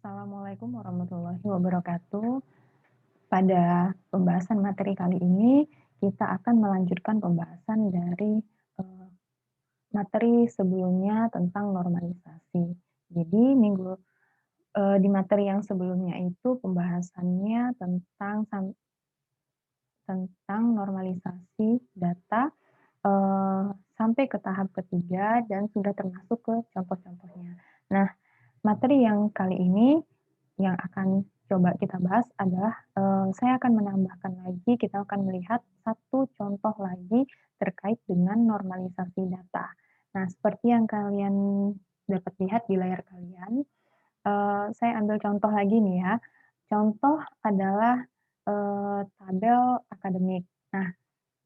Assalamualaikum warahmatullahi wabarakatuh. Pada pembahasan materi kali ini, kita akan melanjutkan pembahasan dari eh, materi sebelumnya tentang normalisasi. Jadi di materi yang sebelumnya itu pembahasannya tentang normalisasi data sampai ke tahap ketiga dan sudah termasuk ke contoh-contohnya. Nah, materi yang kali ini yang akan coba kita bahas adalah, saya akan menambahkan lagi, kita akan melihat satu contoh lagi terkait dengan normalisasi data. Nah, seperti yang kalian dapat lihat di layar kalian, saya ambil contoh lagi nih ya. Contoh adalah, tabel akademik. Nah,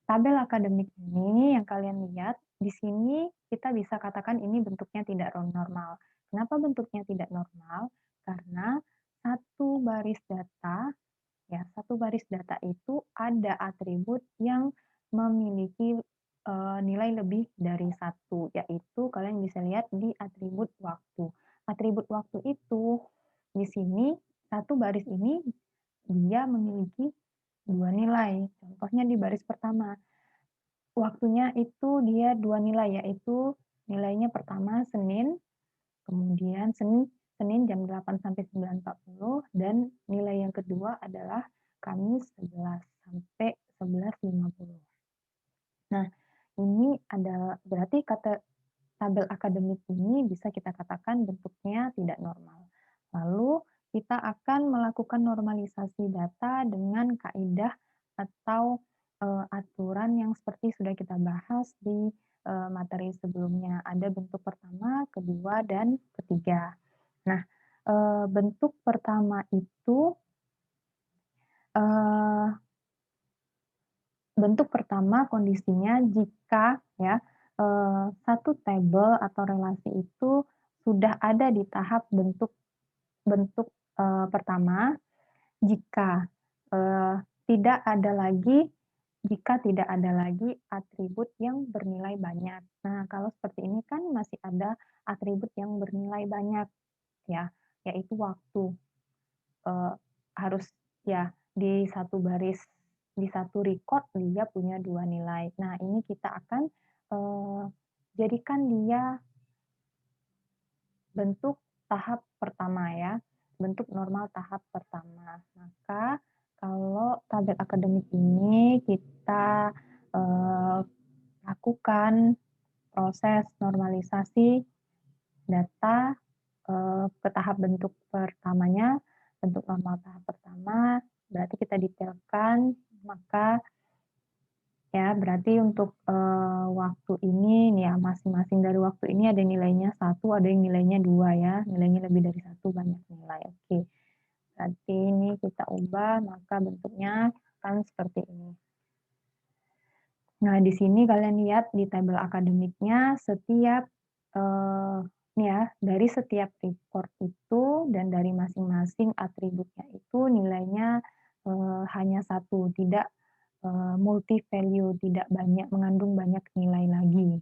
tabel akademik ini yang kalian lihat, di sini kita bisa katakan ini bentuknya tidak normal. Kenapa bentuknya tidak normal? Karena satu baris data, ya, satu baris data itu ada atribut yang memiliki nilai lebih dari satu, yaitu kalian bisa lihat di atribut waktu. Atribut waktu itu di sini satu baris ini dia memiliki dua nilai. Contohnya di baris pertama. Waktunya itu dia 2 nilai, yaitu nilainya pertama Senin, kemudian Senin jam 8 sampai 9.40 dan nilai yang kedua adalah Kamis 11 sampai 11.50. Nah, ini ada berarti tabel akademik ini bisa kita katakan bentuknya tidak normal. Lalu kita akan melakukan normalisasi data dengan kaidah atau aturan yang seperti sudah kita bahas di materi sebelumnya. Ada bentuk pertama, kedua, dan ketiga. Nah, bentuk pertama itu eh, bentuk pertama kondisinya jika ya, satu tabel atau relasi itu sudah ada di tahap bentuk bentuk, pertama jika, eee, tidak ada lagi jika tidak ada lagi atribut yang bernilai banyak. Nah, kalau seperti ini kan masih ada atribut yang bernilai banyak ya, yaitu waktu. Eee, harus ya di satu baris, di satu record dia punya 2 nilai. Nah, ini kita akan, eee, jadikan dia bentuk tahap pertama ya, bentuk normal tahap pertama. Maka kalau tabel akademik ini kita, eee, lakukan proses normalisasi data ke tahap bentuk pertamanya, bentuk normal tahap pertama, berarti kita detailkan, maka ya berarti untuk, waktu ini nih ya, masing-masing dari waktu ini ada nilainya satu, ada yang nilainya 2 ya, nilainya lebih dari satu banyak nilai, oke. Berarti ini kita ubah, maka bentuknya akan seperti ini. Nah, di sini kalian lihat di tabel akademiknya setiap, eee, nih ya, dari setiap report itu dan dari masing-masing atributnya itu nilainya, hanya satu, tidak, multi value, tidak banyak mengandung banyak nilai lagi.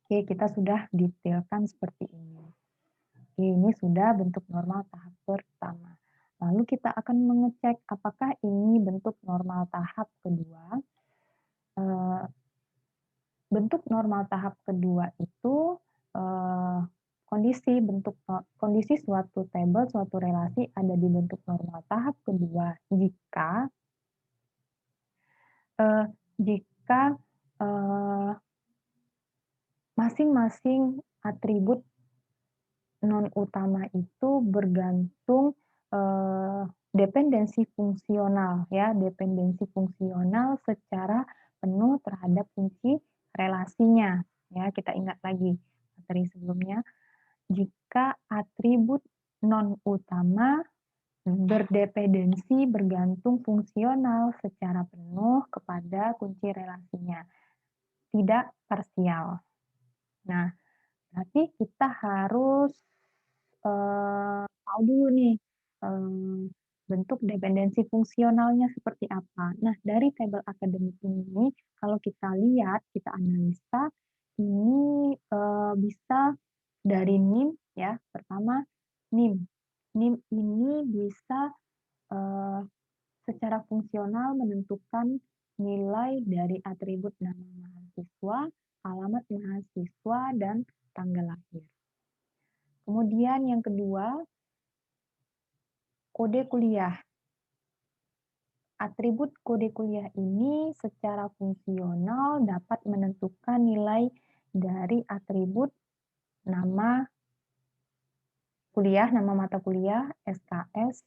Oke, kita sudah detailkan seperti ini. Oke, ini sudah bentuk normal tahap pertama. Lalu kita akan mengecek apakah ini bentuk normal tahap kedua. Eee Bentuk normal tahap kedua itu, eee, kondisi suatu tabel, suatu relasi ada di bentuk normal tahap kedua jika, eee, jika, eee, masing-masing atribut non utama itu bergantung, dependensi fungsional ya, dependensi fungsional secara penuh terhadap kunci relasinya, ya. Kita ingat lagi materi sebelumnya, jika atribut non utama berdependensi bergantung fungsional secara penuh kepada kunci relasinya, tidak parsial. Nah, berarti kita harus, tahu dulu nih, eee, bentuk dependensi fungsionalnya seperti apa. Nah, dari tabel akademik ini kalau kita lihat, kita analisa, ini, bisa dari NIM ya, pertama NIM. NIM ini bisa, eee, secara fungsional menentukan nilai dari atribut nama mahasiswa, alamat mahasiswa, dan tanggal lahir. Kemudian yang kedua, kode kuliah. Atribut kode kuliah ini secara fungsional dapat menentukan nilai dari atribut nama kuliah, nama mata kuliah, SKS,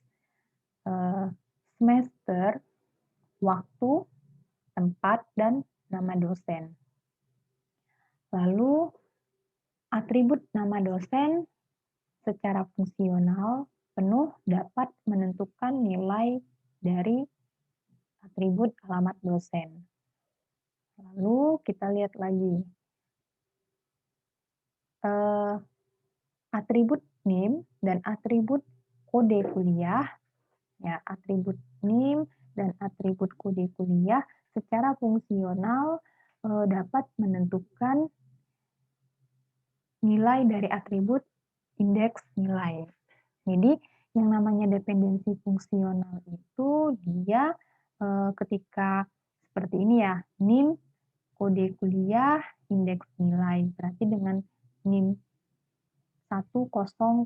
eee, semester, waktu, tempat, dan nama dosen. Lalu atribut nama dosen secara fungsional penuh dapat menentukan nilai dari atribut alamat dosen. Lalu kita lihat lagi, eee, atribut NIM dan atribut kode kuliah, ya atribut NIM dan atribut kode kuliah secara fungsional, dapat menentukan nilai dari atribut indeks nilai. Jadi yang namanya dependensi fungsional itu dia, ketika seperti ini ya, NIM, kode kuliah, indeks nilai. Berarti dengan NIM 1000001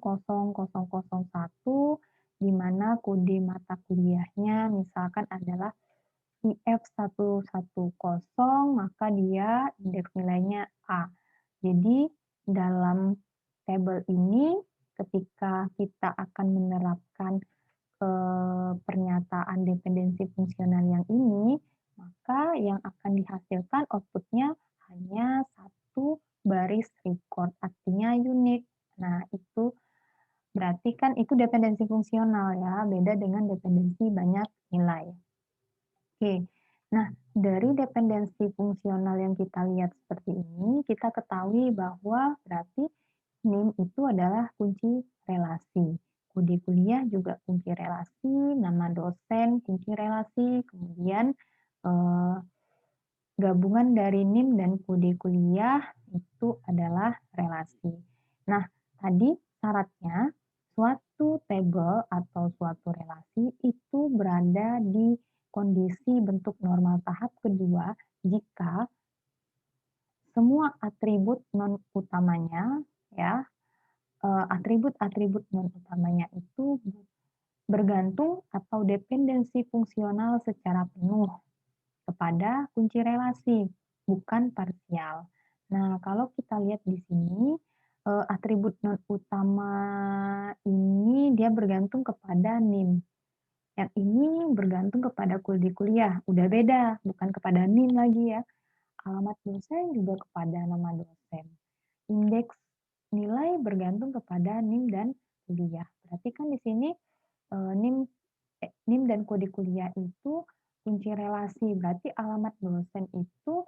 di mana kode mata kuliahnya misalkan adalah IF110, maka dia indeks nilainya A. Jadi dalam tabel ini ketika kita akan menerapkan, pernyataan dependensi fungsional yang ini, maka yang akan dihasilkan output-nya hanya satu baris record, artinya unik. Nah, itu berarti kan itu dependensi fungsional ya, beda dengan dependensi banyak nilai. Oke. Nah, dari dependensi fungsional yang kita lihat seperti ini, kita ketahui bahwa berarti NIM itu adalah kunci relasi. Kode kuliah juga kunci relasi, nama dosen kunci relasi, kemudian eh, gabungan dari NIM dan kode kuliah itu adalah relasi. Nah, tadi syaratnya suatu tabel atau suatu relasi itu berada di kondisi bentuk normal tahap kedua jika semua atribut non utamanya ya, atribut-atribut non utamanya itu bergantung atau dependensi fungsional secara penuh kepada kunci relasi, bukan parsial. Nah, kalau kita lihat di sini, atribut non utama ini dia bergantung kepada NIM. Yang ini bergantung kepada kode kuliah, udah beda, bukan kepada NIM lagi ya. Alamat dosen juga kepada nama dosen. Indeks nilai bergantung kepada NIM dan kuliah. Berarti kan di sini, NIM dan kode kuliah itu kunci relasi, berarti alamat dosen itu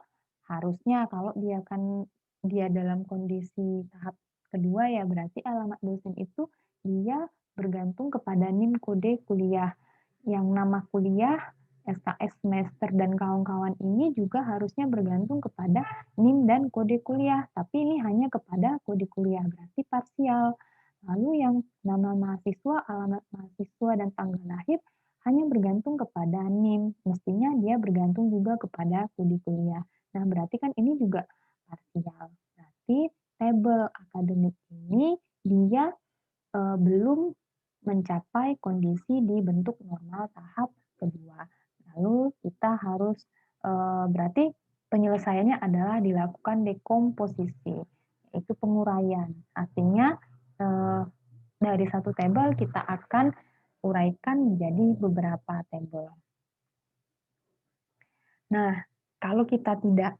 harusnya kalau dia dalam kondisi tahap kedua ya, berarti alamat dosen itu dia bergantung kepada NIM kode kuliah. Yang nama kuliah, SKS semester dan kawan-kawan ini juga harusnya bergantung kepada NIM dan kode kuliah, tapi ini hanya kepada kode kuliah, berarti parsial. Lalu yang nama mahasiswa, alamat mahasiswa, dan tanggal lahir hanya bergantung kepada NIM, mestinya dia bergantung juga kepada kode kuliah. Nah, berarti kan ini juga parsial. Berarti tabel akademik ini dia belum mencapai kondisi di bentuk normal tahap kedua. Lalu kita harus berarti penyelesaiannya adalah dilakukan dekomposisi, yaitu penguraian. Artinya eh, dari satu tabel kita akan uraikan menjadi beberapa tabel. Nah, kalau kita tidak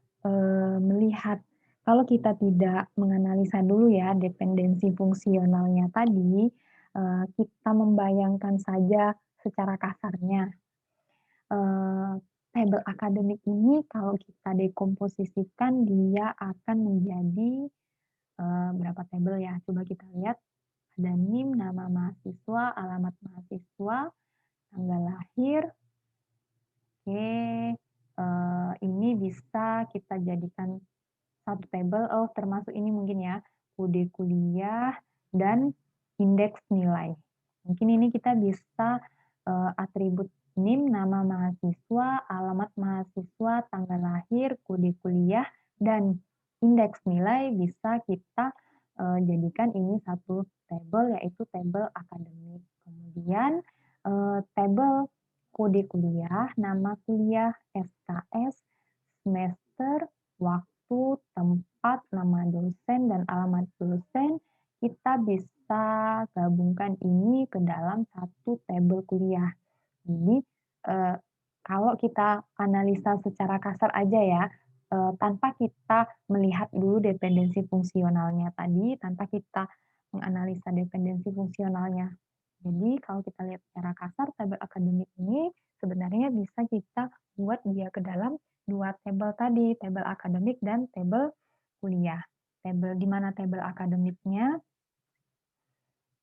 melihat, kalau kita tidak menganalisa dulu ya dependensi fungsionalnya tadi, kita membayangkan saja secara kasarnya, eee, tabel akademik ini kalau kita dekomposisikan dia akan menjadi, berapa tabel ya? Coba kita lihat, ada NIM, nama mahasiswa, alamat mahasiswa, tanggal lahir. Oke, ini bisa kita jadikan satu tabel, oh termasuk ini mungkin ya, kode kuliah dan indeks nilai. Mungkin ini kita bisa, atribut NIM, nama mahasiswa, alamat mahasiswa, tanggal lahir, kode kuliah, dan indeks nilai bisa kita, jadikan ini satu tabel, yaitu tabel akademik. Kemudian, tabel kode kuliah, nama kuliah, SKS, semester, waktu, tempat, nama dosen, dan alamat dosen, kita bisa gabungkan ini ke dalam satu tabel kuliah. Jadi, eee, kalau kita analisa secara kasar aja ya, tanpa kita melihat dulu dependensi fungsionalnya tadi, tanpa kita menganalisa dependensi fungsionalnya. Jadi kalau kita lihat secara kasar, tabel akademik ini sebenarnya bisa kita buat dia ke dalam 2 tabel tadi, tabel akademik dan tabel kuliah. Tabel di mana tabel akademiknya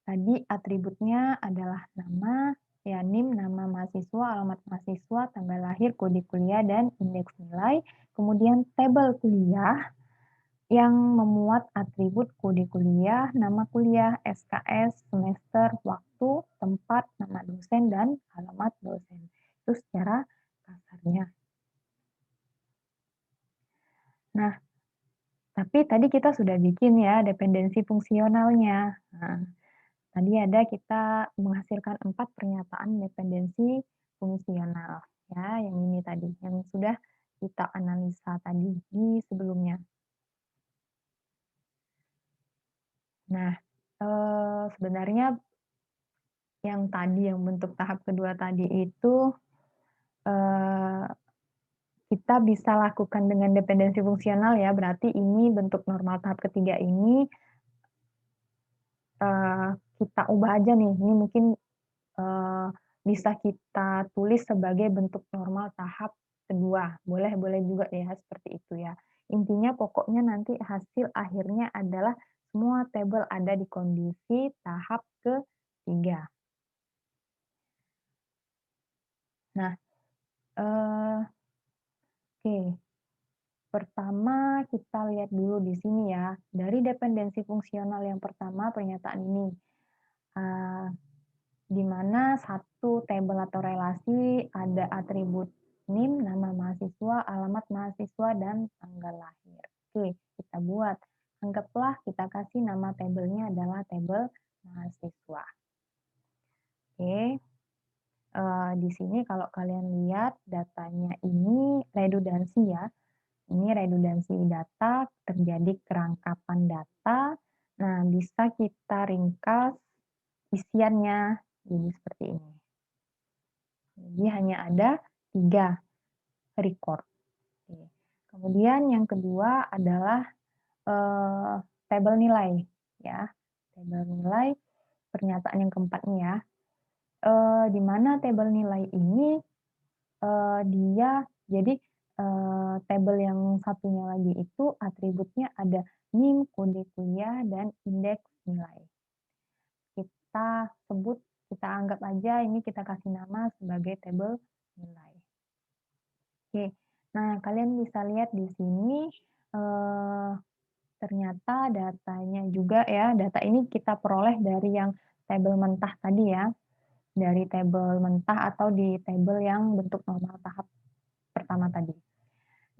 tadi atributnya adalah nama, ya NIM, nama mahasiswa, alamat mahasiswa, tanggal lahir, kode kuliah, dan indeks nilai. Kemudian tabel kuliah yang memuat atribut kode kuliah, nama kuliah, SKS, semester, waktu, tempat, nama dosen, dan alamat dosen. Itu secara kasarnya. Nah, tapi tadi kita sudah bikin ya dependensi fungsionalnya. Nah, tadi ada kita menghasilkan 4 pernyataan dependensi fungsional, ya, yang ini tadi, yang sudah kita analisa tadi di sebelumnya. Nah, sebenarnya yang tadi, yang bentuk tahap kedua tadi itu, eee, kita bisa lakukan dengan dependensi fungsional ya, berarti ini bentuk normal tahap ketiga ini, eee, kita ubah aja nih, ini mungkin Eee, bisa kita tulis sebagai bentuk normal tahap kedua, boleh boleh juga ya seperti itu ya. Intinya pokoknya nanti hasil akhirnya adalah semua tabel ada di kondisi tahap ketiga. Nah, eee, oke, pertama kita lihat dulu di sini ya, dari dependensi fungsional yang pertama pernyataan ini, eee di mana satu tabel atau relasi ada atribut NIM, nama mahasiswa, alamat mahasiswa, dan tanggal lahir. Oke, kita buat. Anggaplah kita kasih nama tabelnya adalah tabel mahasiswa. Oke, di sini kalau kalian lihat datanya ini redundansi ya. Ini redundansi data, terjadi kerangkapan data. Nah, bisa kita ringkas isiannya jadi seperti ini. Jadi hanya ada 3 record. Oke. Kemudian yang kedua adalah, eee, tabel nilai ya, tabel nilai pernyataan yang keempat nih ya, di mana tabel nilai ini, dia jadi, tabel yang satunya lagi itu atributnya ada NIM, kode kuliah, dan indeks nilai. Kita sebut, kita anggap aja ini kita kasih nama sebagai tabel nilai. Oke. Nah, kalian bisa lihat di sini, eee, ternyata datanya juga ya, data ini kita peroleh dari yang tabel mentah tadi ya, dari tabel mentah atau di tabel yang bentuk normal tahap pertama tadi.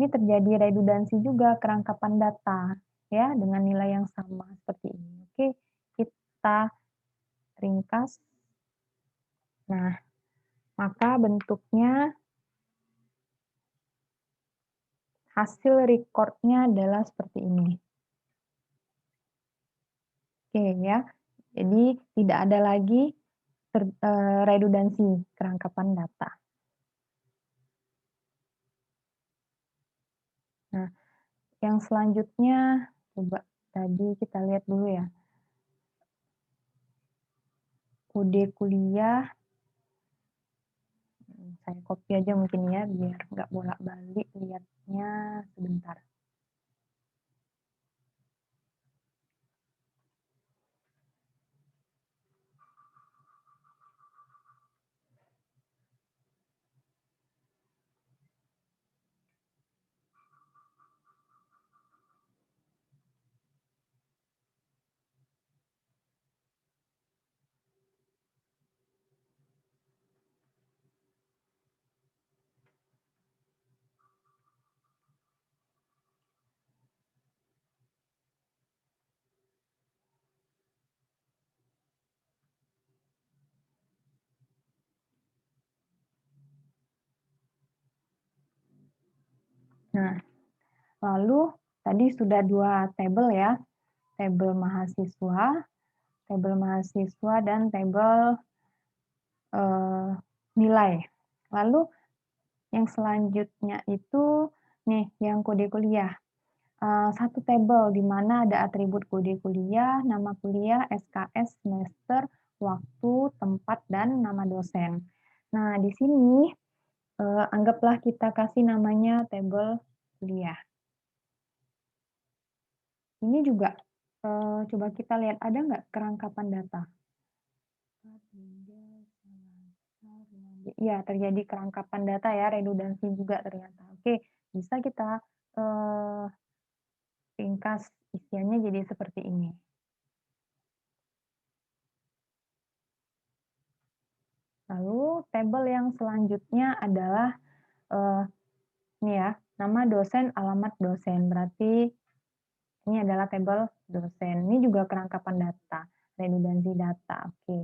Ini terjadi redundansi juga kerangkapan data ya, dengan nilai yang sama seperti ini. Oke, kita ringkas. Nah, maka bentuknya hasil record-nya adalah seperti ini. Oke ya, jadi tidak ada lagi redundansi kerangkapan data. Nah, yang selanjutnya coba tadi kita lihat dulu ya, kode kuliah, saya copy aja mungkin ya biar nggak bolak-balik lihatnya, sebentar. Nah, lalu tadi sudah 2 tabel ya, tabel mahasiswa dan tabel, eee, nilai. Lalu yang selanjutnya itu nih yang kode kuliah. Satu tabel di mana ada atribut kode kuliah, nama kuliah, SKS, semester, waktu, tempat, dan nama dosen. Nah, di sini, anggaplah kita kasih namanya tabel kuliah. Ini juga, coba kita lihat ada nggak kerangkapan data? Iya, terjadi kerangkapan data ya, redundansi juga ternyata. Oke, bisa kita, eee, ringkas isiannya jadi seperti ini. Lalu tabel yang selanjutnya adalah, eee, ini ya, nama dosen, alamat dosen. Berarti ini adalah tabel dosen. Ini juga kerangkapan data, redundansi data, oke.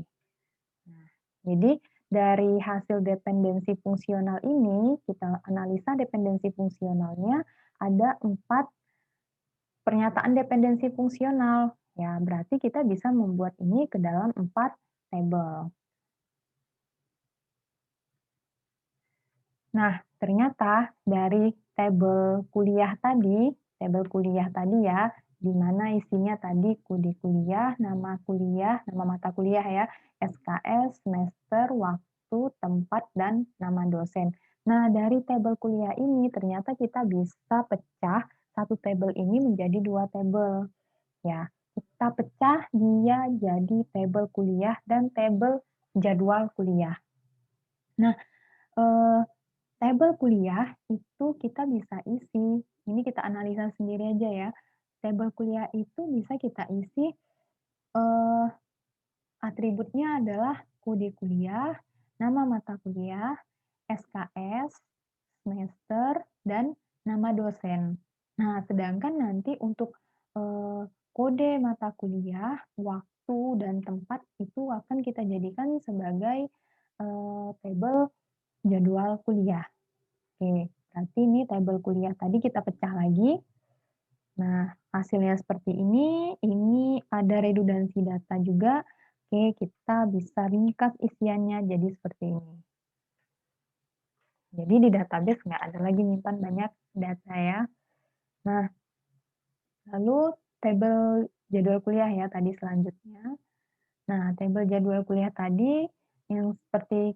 Nah, jadi dari hasil dependensi fungsional ini, kita analisa dependensi fungsionalnya, ada 4 pernyataan dependensi fungsional. Ya, berarti kita bisa membuat ini ke dalam 4 tabel. Nah, ternyata dari tabel kuliah tadi ya, di mana isinya tadi kode kuliah, nama mata kuliah ya, SKS, semester, waktu, tempat, dan nama dosen. Nah, dari tabel kuliah ini ternyata kita bisa pecah satu tabel ini menjadi 2 tabel. Ya, kita pecah dia jadi tabel kuliah dan tabel jadwal kuliah. Nah, eee tabel kuliah itu kita bisa isi, ini kita analisa sendiri aja ya. Tabel kuliah itu bisa kita isi, eee, atributnya adalah kode kuliah, nama mata kuliah, SKS, semester, dan nama dosen. Nah, sedangkan nanti untuk, kode mata kuliah, waktu, dan tempat itu akan kita jadikan sebagai, tabel jadwal kuliah. Oke, berarti ini tabel kuliah tadi kita pecah lagi. Nah, hasilnya seperti ini ada redundansi data juga. Oke, kita bisa ringkas isiannya jadi seperti ini. Jadi di database nggak ada lagi nyimpan banyak data ya. Nah, lalu tabel jadwal kuliah ya tadi selanjutnya. Nah, tabel jadwal kuliah tadi yang seperti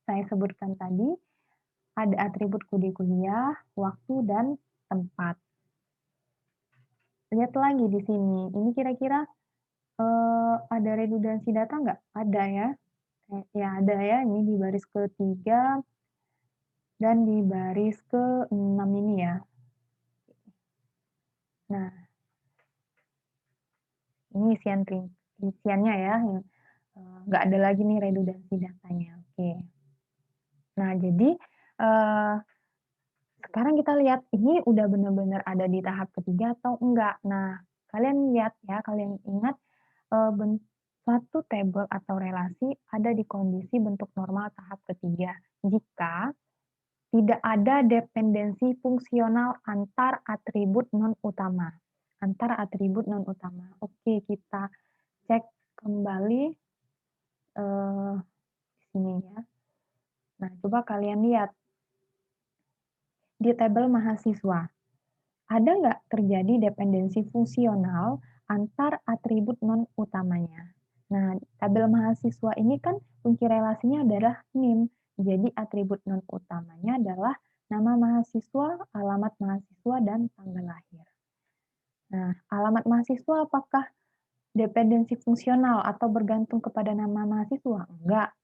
saya sebutkan tadi, ada atribut kode kuliah, waktu, dan tempat. Lihat lagi di sini, ini kira-kira, ada redundansi data nggak? Ada ya, ya ada ya, ini di baris ke-3 dan di baris ke-6 ini ya. Nah, ini isiannya ya, yang, nggak ada lagi nih redundansi datanya, oke. Nah jadi, eee, sekarang kita lihat ini udah benar-benar ada di tahap ketiga atau enggak. Nah, kalian lihat ya, kalian ingat, eee, ben suatu tabel atau relasi ada di kondisi bentuk normal tahap ketiga jika tidak ada dependensi fungsional antar atribut non utama. Antar atribut non utama. Oke, kita cek kembali, di sini ya. Nah, coba kalian lihat di tabel mahasiswa. Ada nggak terjadi dependensi fungsional antar atribut non utamanya? Nah, tabel mahasiswa ini kan kunci relasinya adalah NIM. Jadi atribut non utamanya adalah nama mahasiswa, alamat mahasiswa, dan tanggal lahir. Nah, alamat mahasiswa apakah dependensi fungsional atau bergantung kepada nama mahasiswa? Enggak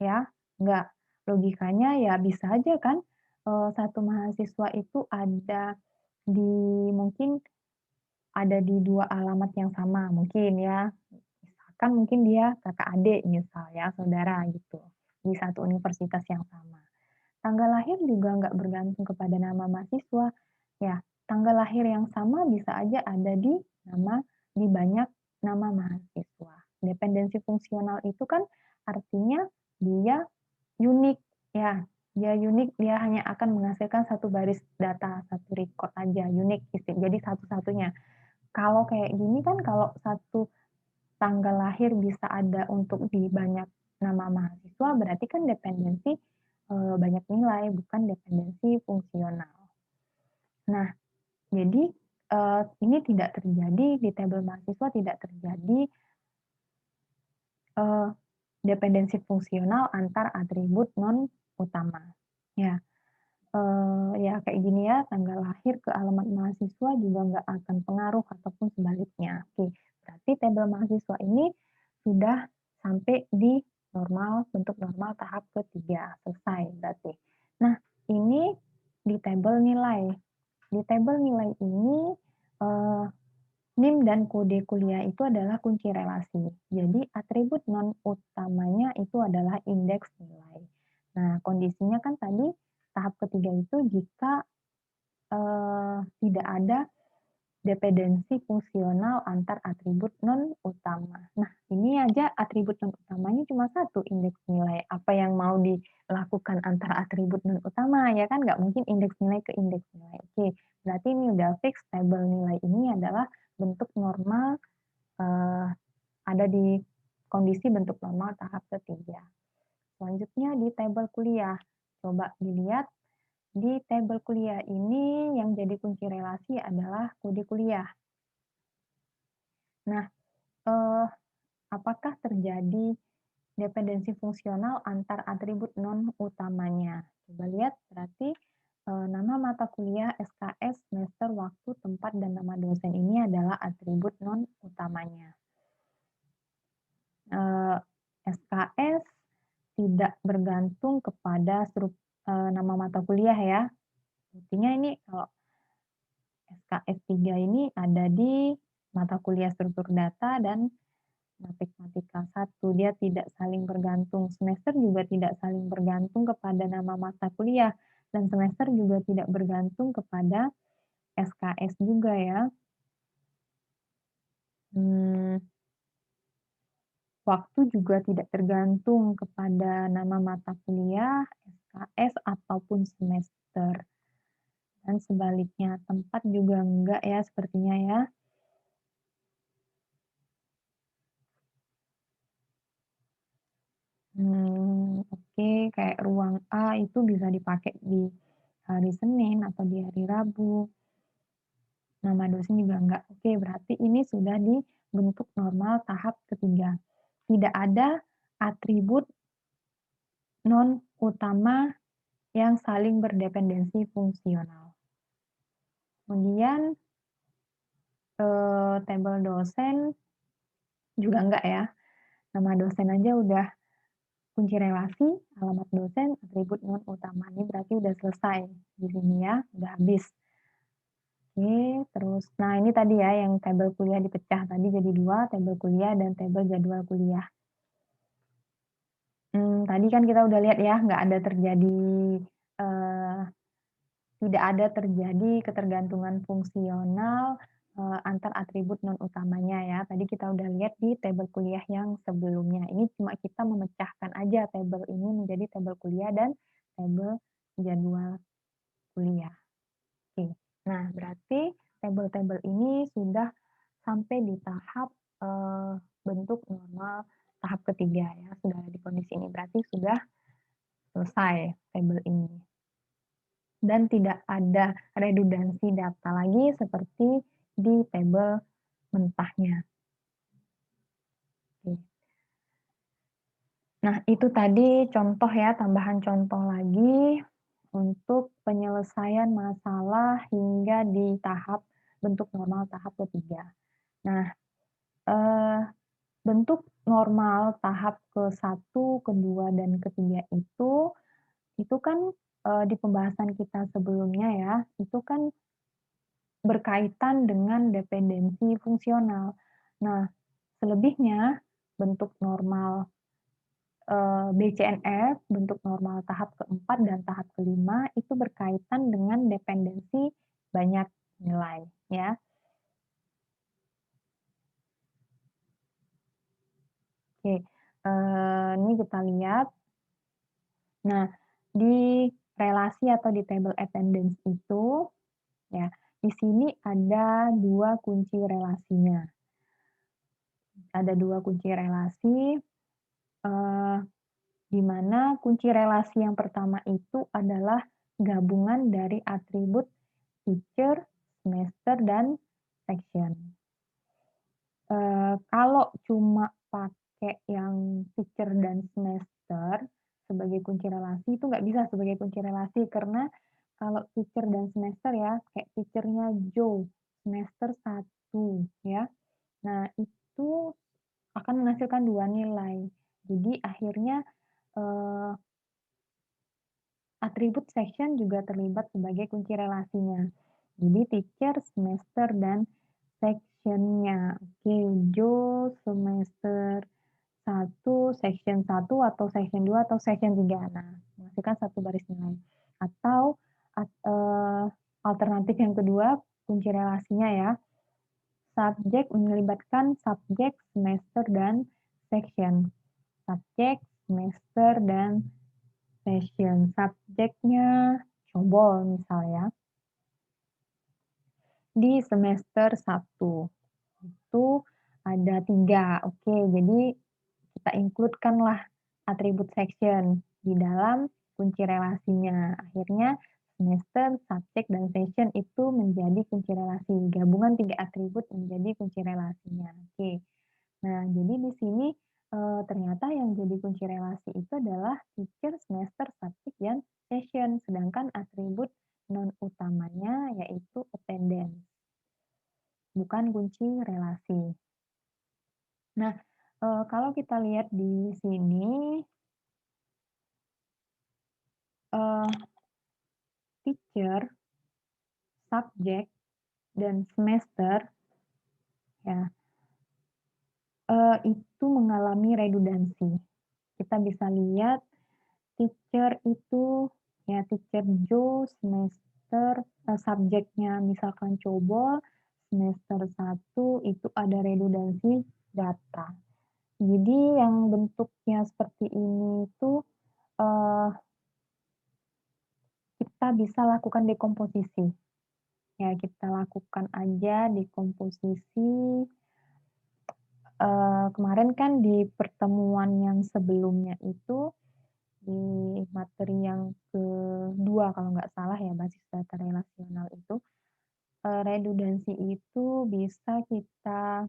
ya, enggak. Logikanya ya bisa aja kan, satu mahasiswa itu ada di mungkin ada di 2 alamat yang sama mungkin ya. Misalkan mungkin dia kakak adik misal ya, saudara gitu, di satu universitas yang sama. Tanggal lahir juga nggak bergantung kepada nama mahasiswa. Ya, tanggal lahir yang sama bisa aja ada di banyak nama mahasiswa. Dependensi fungsional itu kan artinya dia unik ya. unik, dia hanya akan menghasilkan satu baris data, satu record aja, unik jadi satu-satunya. Kalau kayak gini kan kalau satu tanggal lahir bisa ada untuk di banyak nama mahasiswa, berarti kan dependensi, banyak nilai, bukan dependensi fungsional. Nah, jadi, ini tidak terjadi di tabel mahasiswa tidak terjadi, eee, dependensi fungsional antar atribut non utama. Ya, ya kayak gini ya, tanggal lahir ke alamat mahasiswa juga nggak akan pengaruh ataupun sebaliknya. Oke, berarti tabel mahasiswa ini sudah sampai di bentuk normal tahap ketiga, selesai berarti. Nah, ini di tabel nilai. Di tabel nilai ini, eee, NIM dan kode kuliah itu adalah kunci relasi. Jadi atribut non utamanya itu adalah indeks nilai. Nah, kondisinya kan tadi tahap ketiga itu jika, tidak ada dependensi fungsional antar atribut non utama. Nah, ini aja atribut non utamanya cuma satu, indeks nilai. Apa yang mau dilakukan antara atribut non utama, ya kan nggak mungkin indeks nilai ke indeks nilai. Oke, berarti ini udah fix tabel nilai ini adalah bentuk normal, eee, ada di kondisi bentuk normal tahap ketiga. Selanjutnya di tabel kuliah. Coba dilihat di tabel kuliah ini yang jadi kunci relasi adalah kode kuliah. Nah, eee, apakah terjadi dependensi fungsional antar atribut non utamanya? Coba lihat berarti, nama mata kuliah, SKS, semester, waktu, tempat, dan nama dosen ini adalah atribut non utamanya. SKS tidak bergantung kepada nama mata kuliah ya. Buktinya ini kalau SKS 3 ini ada di mata kuliah struktur data dan matematika 1, dia tidak saling bergantung. Semester juga tidak saling bergantung kepada nama mata kuliah, dan semester juga tidak bergantung kepada SKS juga ya. Mmm, Waktu juga tidak tergantung kepada nama mata kuliah, SKS ataupun semester, dan sebaliknya. Tempat juga enggak ya sepertinya ya. Oke, kayak ruang A itu bisa dipakai di hari Senin atau di hari Rabu. Nama dosen juga enggak. Oke, berarti ini sudah di bentuk normal tahap ketiga. Tidak ada atribut non utama yang saling berdependensi fungsional. Kemudian, tabel dosen juga enggak ya. Nama dosen aja udah kunci relasi, alamat dosen, atribut non utama. Ini berarti udah selesai di sini ya, udah habis. Oke, terus nah ini tadi ya yang tabel kuliah dipecah tadi jadi 2 tabel kuliah dan tabel jadwal kuliah. Tadi kan kita udah lihat ya, nggak ada terjadi, eee, tidak ada terjadi ketergantungan fungsional, antar atribut non utamanya ya. Tadi kita udah lihat di tabel kuliah yang sebelumnya. Ini cuma kita memecahkan aja tabel ini menjadi tabel kuliah dan tabel jadwal kuliah. Oke. Nah, berarti tabel-tabel ini sudah sampai di tahap, bentuk normal tahap ketiga ya, sudah di kondisi ini. Berarti sudah selesai tabel ini. Dan tidak ada redundansi data lagi seperti di tabel mentahnya. Oke. Nah, itu tadi contoh ya, tambahan contoh lagi untuk penyelesaian masalah hingga di tahap bentuk normal tahap ketiga. Nah, eee, bentuk normal tahap ke-1, kedua, dan ketiga itu kan, di pembahasan kita sebelumnya ya, itu kan berkaitan dengan dependensi fungsional. Nah, selebihnya bentuk normal, BCNF, bentuk normal tahap keempat dan tahap kelima itu berkaitan dengan dependensi banyak nilai, ya. Oke, ini kita lihat. Nah, di relasi atau di table attendance itu, ya, di sini ada 2 kunci relasinya. Ada 2 kunci relasi, eee, di mana kunci relasi yang pertama itu adalah gabungan dari atribut teacher, semester, dan section. Kalau cuma pakai yang teacher dan semester sebagai kunci relasi itu nggak bisa sebagai kunci relasi karena kalau teacher dan semester ya, kayak teacher-nya Joe, semester 1 ya. Nah itu akan menghasilkan 2 nilai. Jadi akhirnya, eee, atribut section juga terlibat sebagai kunci relasinya. Jadi teacher, semester, dan section-nya. Oke, Joe semester 1 section 1 atau section 2 atau section 3. Nah, menghasilkan 1 baris nilai. Atau alternatif yang kedua, kunci relasinya ya, subjek melibatkan subjek, semester, dan section. Subjek, semester, dan section. Subjeknya cobol misal ya, di semester 1. Itu ada 3. Oke, jadi kita include-kanlah atribut section di dalam kunci relasinya. Akhirnya semester, subjek, dan section itu menjadi kunci relasi. Gabungan 3 atribut menjadi kunci relasinya. Oke. Nah, jadi di sini, ternyata yang jadi kunci relasi itu adalah teacher, semester, subjek, dan session. Sedangkan atribut non utamanya yaitu attendance, bukan kunci relasi. Nah, kalau kita lihat di sini, eee, teacher, subjek, dan semester ya, itu mengalami redundansi. Kita bisa lihat teacher itu ya teacher Joe semester subjeknya misalkan COBOL, semester 1 itu ada redundansi data. Jadi yang bentuknya seperti ini itu, eee, kita bisa lakukan dekomposisi. Ya kita lakukan aja dekomposisi, kemarin kan di pertemuan yang sebelumnya itu, di materi yang kedua kalau nggak salah ya, basis data relasional itu, redundansi itu bisa kita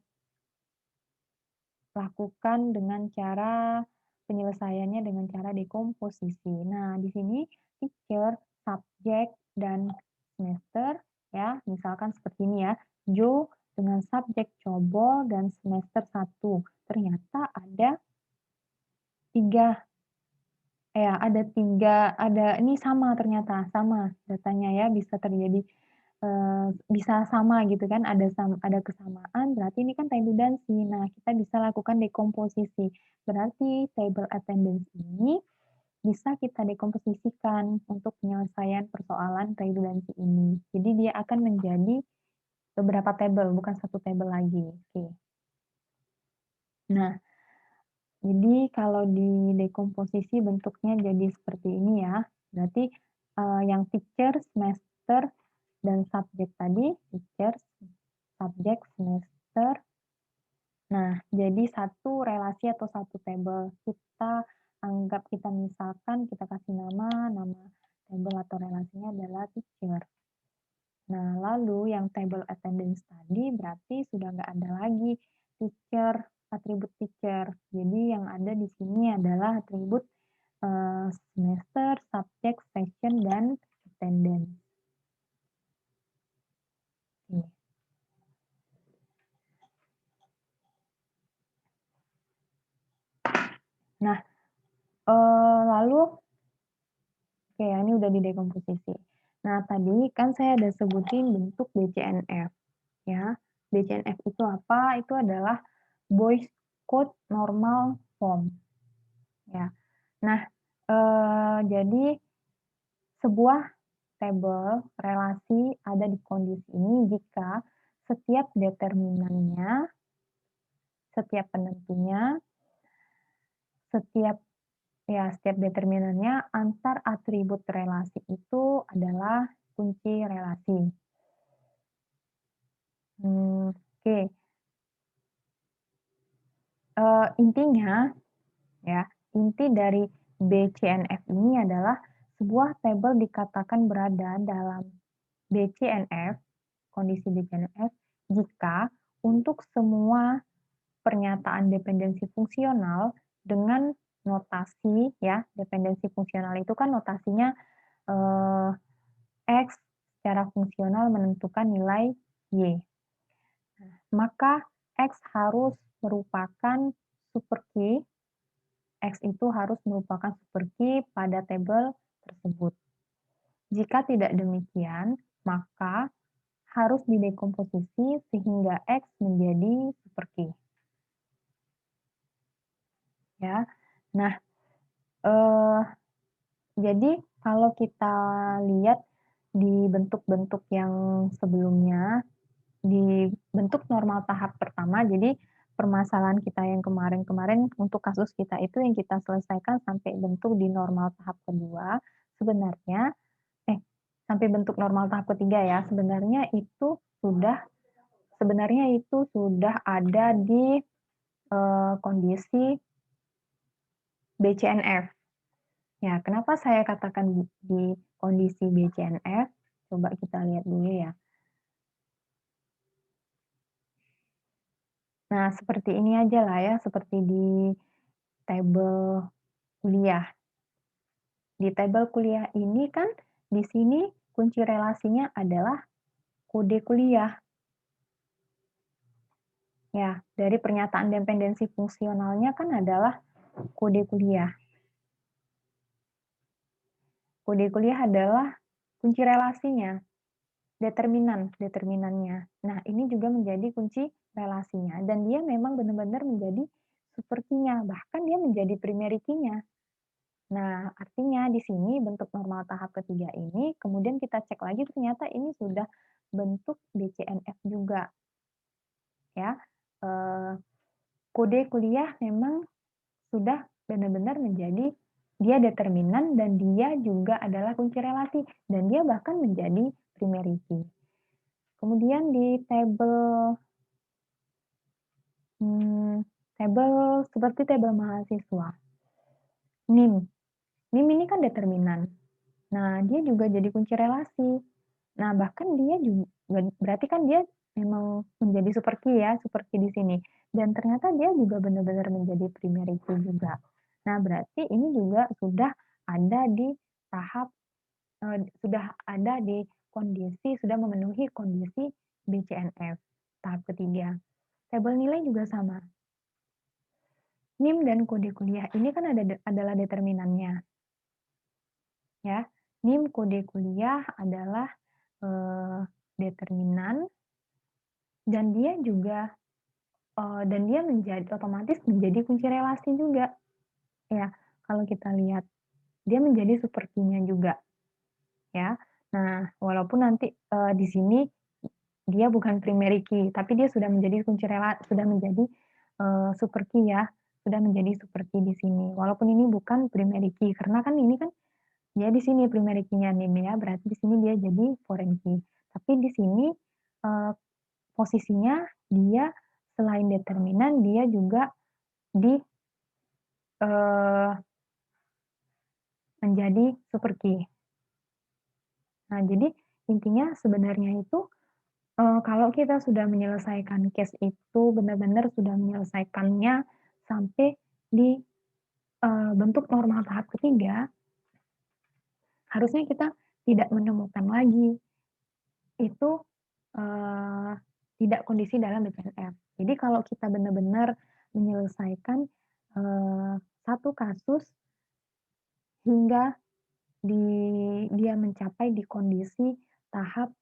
lakukan dengan cara penyelesaiannya dengan cara dekomposisi. Nah, di sini teacher, subjek, dan semester ya, misalkan seperti ini ya, Joe dengan subjek cobol dan semester 1. Ternyata ada 3 ada ini sama ternyata, sama datanya ya, bisa terjadi, bisa sama gitu kan, ada kesamaan, berarti ini kan redundansi. Nah, kita bisa lakukan dekomposisi. Berarti table attendance ini bisa kita dekomposisikan untuk penyelesaian persoalan redundansi ini. Jadi dia akan menjadi beberapa table, bukan satu table lagi. Oke. Nah, jadi kalau didekomposisi bentuknya jadi seperti ini ya. Berarti, yang teacher, semester, dan subjek tadi, teacher, subjek, semester. Nah, jadi satu relasi atau satu tabel. Kita misalkan kita kasih nama tabel atau relasinya adalah teacher. Nah, lalu yang table attendance tadi berarti sudah nggak ada lagi teacher, atribut teacher. Jadi yang ada di sini adalah atribut, semester, subjek, section, dan attendance. Oke. Nah, lalu oke ya ini udah didekomposisi. Nah, tadi kan saya ada sebutin bentuk BCNF ya. BCNF itu apa? Itu adalah Boys Code Normal Form ya. Nah, jadi sebuah tabel relasi ada di kondisi ini jika setiap determinannya, setiap penentunya, setiap Ya, setiap determinannya antar atribut relasi itu adalah kunci relasi. Oke, intinya ya, inti dari BCNF ini adalah sebuah tabel dikatakan berada dalam BCNF, kondisi BCNF, jika untuk semua pernyataan dependensi fungsional dengan notasi ya, dependensi fungsional itu kan notasinya, eee, X secara fungsional menentukan nilai Y. Maka X harus merupakan super key, X itu harus merupakan super key pada tabel tersebut. Jika tidak demikian, maka harus didekomposisi sehingga X menjadi super key, ya. Nah, eee, jadi kalau kita lihat di bentuk-bentuk yang sebelumnya, di bentuk normal tahap pertama, jadi permasalahan kita yang kemarin-kemarin untuk kasus kita itu yang kita selesaikan sampai bentuk di normal tahap kedua, sebenarnya eh, sampai bentuk normal tahap ketiga ya, sebenarnya itu sudah ada di, kondisi BCNF. Ya, kenapa saya katakan di kondisi BCNF? Coba kita lihat dulu ya. Nah, seperti ini aja lah ya, seperti di tabel kuliah. Di tabel kuliah ini kan, di sini kunci relasinya adalah kode kuliah. Ya, dari pernyataan dependensi fungsionalnya kan adalah kode kuliah. Kode kuliah adalah kunci relasinya, determinannya. Nah, ini juga menjadi kunci relasinya dan dia memang benar-benar menjadi super key-nya, bahkan dia menjadi primary key-nya. Nah, artinya di sini bentuk normal tahap ketiga ini, kemudian kita cek lagi ternyata ini sudah bentuk BCNF juga ya. Eee, Kode kuliah memang sudah benar-benar menjadi dia determinan dan dia juga adalah kunci relasi dan dia bahkan menjadi primary key. Kemudian di mmm, tabel seperti tabel mahasiswa, NIM. NIM ini kan determinan. Nah, dia juga jadi kunci relasi. Nah, bahkan dia juga berarti kan dia memang menjadi super key ya, super key di sini. Dan ternyata dia juga benar-benar menjadi primary key juga. Nah, berarti ini juga sudah ada di tahap, sudah ada di kondisi, sudah memenuhi kondisi BCNF tahap ketiga. Tabel nilai juga sama. NIM dan kode kuliah ini kan adalah determinannya, ya. NIM kode kuliah adalah, eee, determinan dan dia juga, dan dia menjadi otomatis menjadi kunci relasi juga, ya. Kalau kita lihat, dia menjadi super key-nya juga, ya. Nah, walaupun nanti, di sini dia bukan primary key, tapi dia sudah menjadi sudah menjadi, super key ya, sudah menjadi super key di sini. Walaupun ini bukan primary key, karena kan ini kan dia di sini primary key-nya NIM ya, berarti di sini dia jadi foreign key. Tapi di sini, eee, posisinya dia selain determinan, dia juga di, eee, menjadi super key. Nah, jadi intinya sebenarnya itu, kalau kita sudah menyelesaikan case itu benar-benar sudah menyelesaikannya sampai di, bentuk normal tahap ketiga, harusnya kita tidak menemukan lagi itu, eee, tidak kondisi dalam BPNF. Jadi kalau kita benar-benar menyelesaikan, eee, satu kasus hingga dia mencapai di kondisi tahap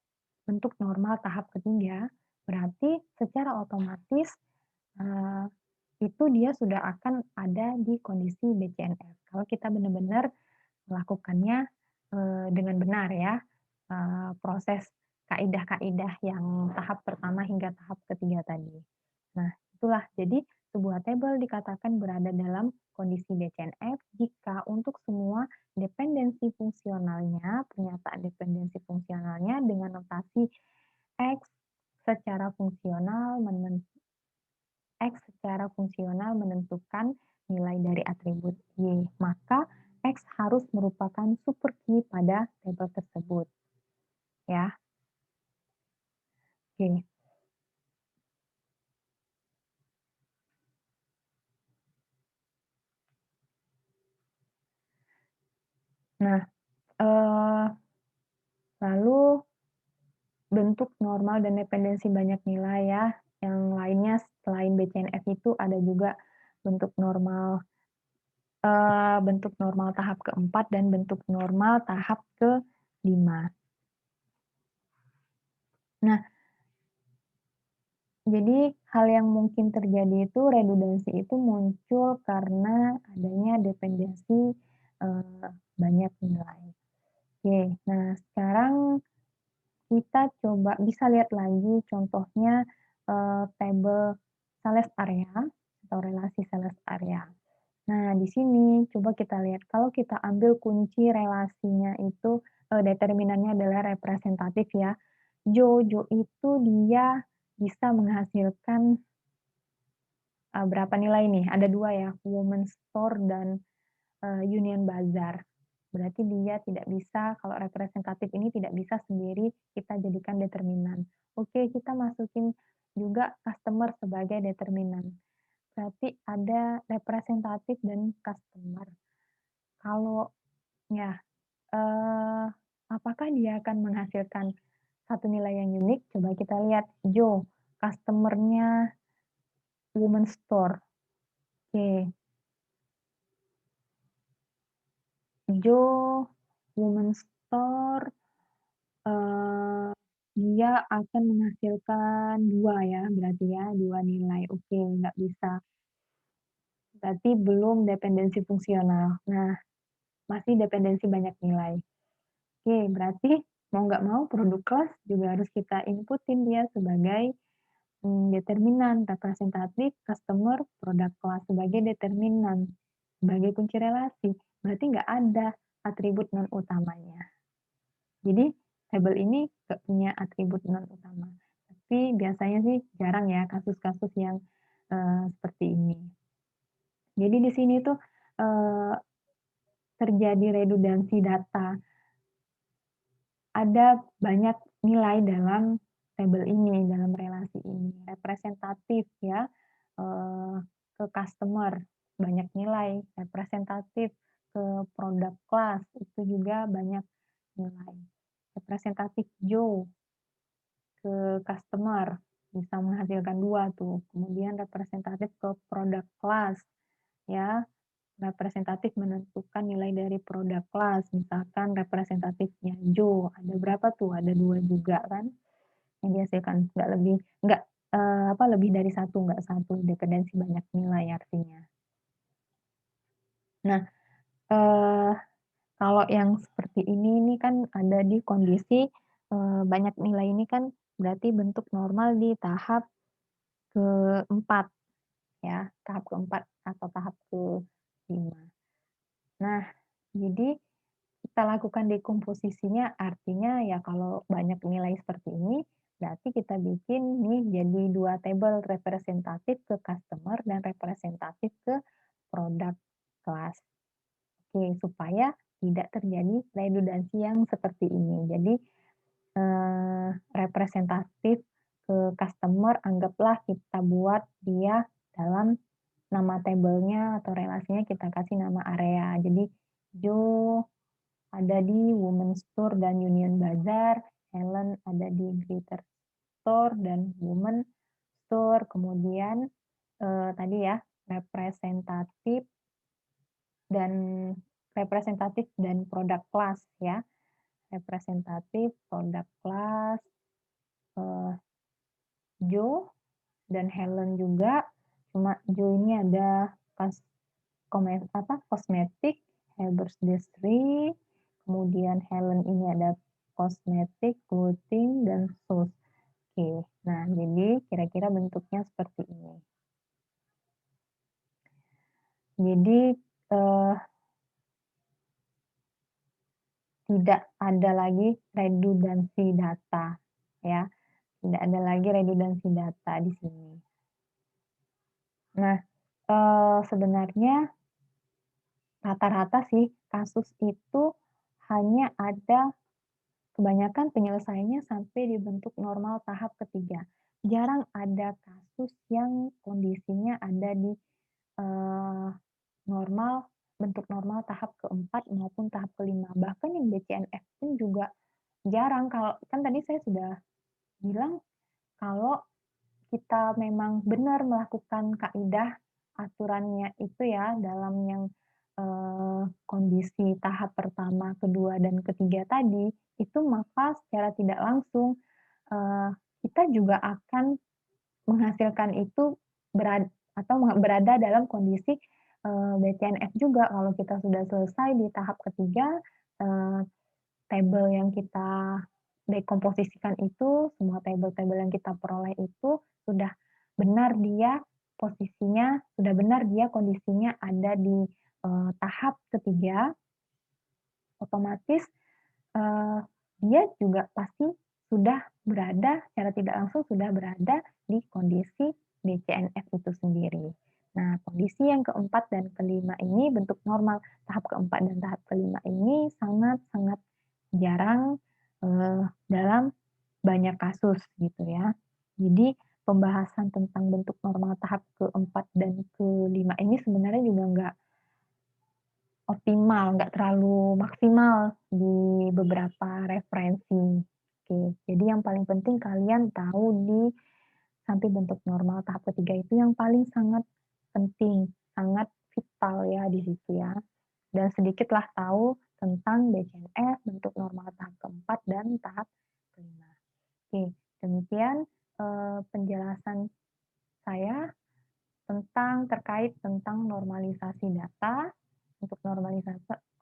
bentuk normal tahap ketiga, berarti secara otomatis, eee, itu dia sudah akan ada di kondisi BCNF. Kalau kita benar-benar melakukannya, dengan benar ya, proses kaidah-kaidah yang tahap pertama hingga tahap ketiga tadi. Nah, itulah jadi sebuah tabel dikatakan berada dalam kondisi BCNF jika pernyataan dependensi fungsionalnya dengan notasi X secara fungsional menentukan nilai dari atribut Y, maka X harus merupakan super key pada tabel tersebut, ya. Oke. Nah, eee, lalu bentuk normal dan dependensi banyak nilai ya, yang lainnya selain BCNF itu ada juga bentuk normal, bentuk normal tahap keempat dan bentuk normal tahap kelima. Nah, jadi hal yang mungkin terjadi itu redundansi itu muncul karena adanya dependensi, banyak nilai. Oke, nah sekarang kita coba bisa lihat lagi contohnya, tabel sales area atau relasi sales area. Nah, di sini coba kita lihat kalau kita ambil kunci relasinya itu, determinannya adalah representatif ya. Jojo itu dia bisa menghasilkan, berapa nilai nih? Ada 2 ya, Women's Store dan, Union Bazaar. Berarti dia tidak bisa kalau representatif ini tidak bisa sendiri kita jadikan determinan. Oke, kita masukin juga customer sebagai determinan. Berarti ada representatif dan customer. Kalau ya, eee, apakah dia akan menghasilkan satu nilai yang unik? Coba kita lihat, Joe, customer-nya Women's Store. Oke, Joe, Women's Store, eee, dia akan menghasilkan 2 ya, berarti ya, 2 nilai. Oke, nggak bisa. Berarti belum dependensi fungsional. Nah, masih dependensi banyak nilai. Oke, berarti mau nggak mau produk kelas juga harus kita inputin dia sebagai, determinan representatif, customer, produk kelas sebagai determinan, sebagai kunci relasi. Berarti nggak ada atribut non utamanya. Jadi tabel ini nggak punya atribut non utama. Tapi biasanya sih jarang ya kasus-kasus yang, seperti ini. Jadi di sini tuh, eee, terjadi redundansi data. Ada banyak nilai dalam tabel ini, dalam relasi ini. Representatif ya, eee, ke customer banyak nilai, representatif ke product class itu juga banyak nilai. Representatif Joe ke customer bisa menghasilkan 2 tuh. Kemudian representatif ke product class ya, representatif menentukan nilai dari produk kelas, misalkan representatifnya Joe, ada berapa tuh? Ada 2 juga kan, yang dihasilkan, nggak, lebih dari satu, nggak satu, dependensi banyak nilai artinya. Nah, eee, kalau yang seperti ini kan ada di kondisi, banyak nilai ini kan berarti bentuk normal di tahap keempat ya, tahap keempat atau tahap kelima. Nah, jadi kita lakukan dekomposisinya artinya ya kalau banyak nilai seperti ini, berarti kita bikin nih jadi 2 tabel representatif ke customer dan representatif ke product class. Oke, supaya tidak terjadi redundansi yang seperti ini. Jadi, representatif ke customer anggaplah kita buat dia dalam nama tabelnya atau relasinya kita kasih nama area. Jadi, Joe ada di Women's Store dan Union Bazaar, Helen ada di Greater Store dan Women Store, kemudian, tadi ya representatif dan produk kelas ya, representatif, produk kelas, eee, Joe dan Helen juga, cuma Joe ini ada pas kosmetik, haberdashery, kemudian Helen ini ada kosmetik, clothing, dan shoes. Oke, nah jadi kira-kira bentuknya seperti ini. Jadi, eee, tidak ada lagi redundansi data, ya, tidak ada lagi redundansi data di sini. Nah, sebenarnya rata-rata sih kasus itu hanya ada kebanyakan penyelesaiannya sampai dibentuk normal tahap ketiga. Jarang ada kasus yang kondisinya ada di, eee, normal bentuk normal tahap keempat maupun tahap kelima. Bahkan yang BCNF pun juga jarang, kalau kan tadi saya sudah bilang kalau kita memang benar melakukan kaidah aturannya itu ya dalam yang, kondisi tahap pertama, kedua, dan ketiga tadi, itu maka secara tidak langsung, eee, kita juga akan menghasilkan itu berada dalam kondisi, BCNF juga kalau kita sudah selesai di tahap ketiga, eee, tabel yang kita dekomposisikan itu, semua tabel-tabel yang kita peroleh itu sudah benar dia posisinya, sudah benar dia kondisinya ada di, tahap ketiga, otomatis, eee, dia juga pasti sudah berada secara tidak langsung sudah berada di kondisi BCNF itu sendiri. Nah, kondisi yang keempat dan kelima ini bentuk normal tahap keempat dan tahap kelima ini sangat-sangat jarang, dalam banyak kasus gitu ya. Jadi pembahasan tentang bentuk normal tahap keempat dan kelima ini sebenarnya juga nggak optimal, nggak terlalu maksimal di beberapa referensi. Oke, jadi yang paling penting kalian tahu di sampai bentuk normal tahap ketiga itu yang paling sangat penting, sangat vital ya di situ ya. Dan sedikitlah tahu tentang BCNF, bentuk normal tahap keempat dan tahap kelima. Oke, demikian, penjelasan saya terkait tentang normalisasi data.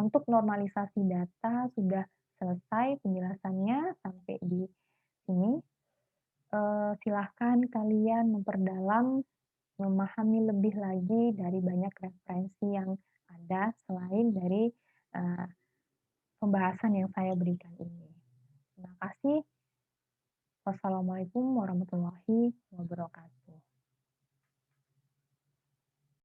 Untuk normalisasi data sudah selesai penjelasannya sampai di sini. Silahkan kalian memperdalam, memahami lebih lagi dari banyak referensi yang ada selain dari, eee, pembahasan yang saya berikan ini. Terima kasih. Wassalamualaikum warahmatullahi wabarakatuh.